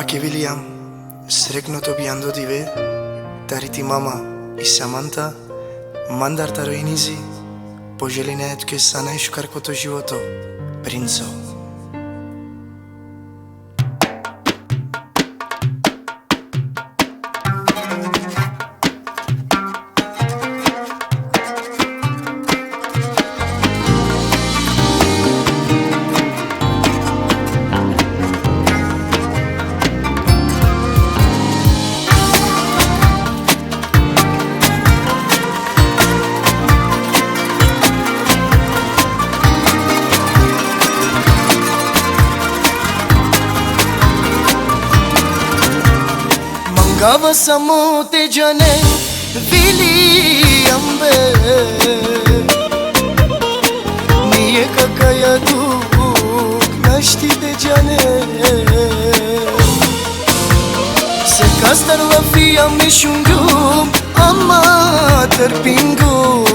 Anche William, sreknuto biando di ve, tariti mama i Samantha, mandar taro inizi, poželine tke sana iškarko to životo, princo. Gava samo te jane William be Niye kakaya duk Naști de jane Se castar la fia mishungum Ama terpingum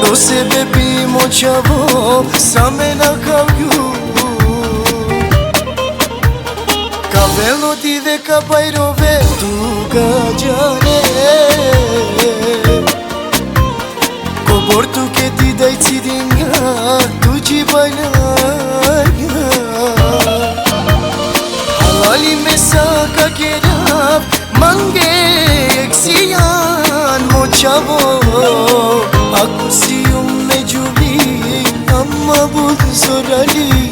Do se bebi mochavo Samena kaviu Velo ti ve ka bayrove tu gajane Kobortu ke ti dai cidinga tu ci bailaya Halali mesa ka kerap mange eksiyan mochavo Aku siyum me jubi amma bul zorali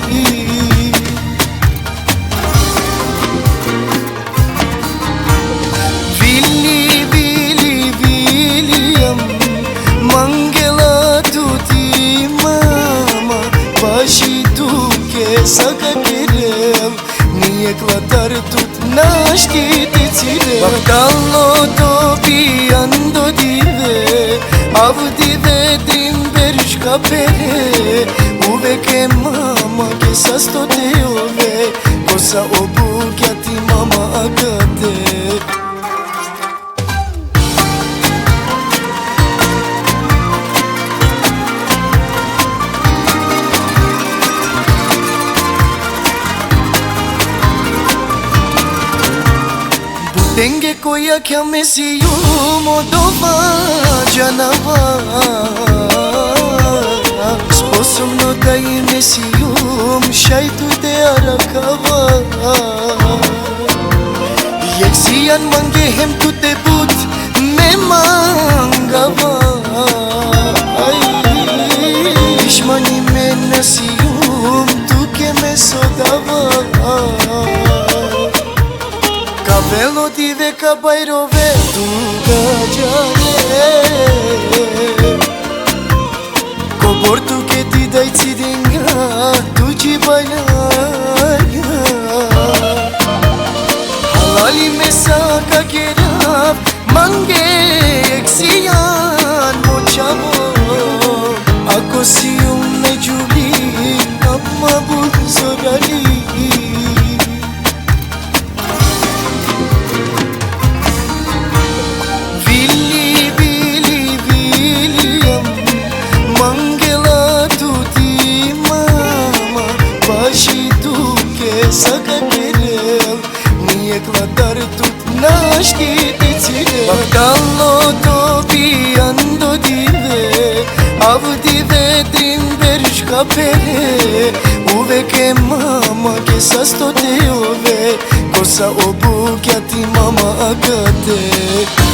Saka kerem Niye klatar tut naști te țile Bacallo to piando dive Av dive din berș capere Uve che mama che sa sto te ove Cosa obu chiati mama agate Denge koya kya mesiyu modova janava Sposobno da i mesiyum šajtu de arakava Jeksiyan mange hem tu te but me mangava Düşmani me nasiyum tu ke me sodava Velo ti ve ka bayrove tu gajane Kobortu ke ti dai cidinga tu ci bailaya Halali mesa ka kerap mange eksiyan mochavo Ako siyum me jubi amma bul zorali Saka kerem Niye klatar tut naști te țile Bacallo to piando dive Av dive din berș capere Uve che mama che sa sto te ove Cosa obu chiati mama agate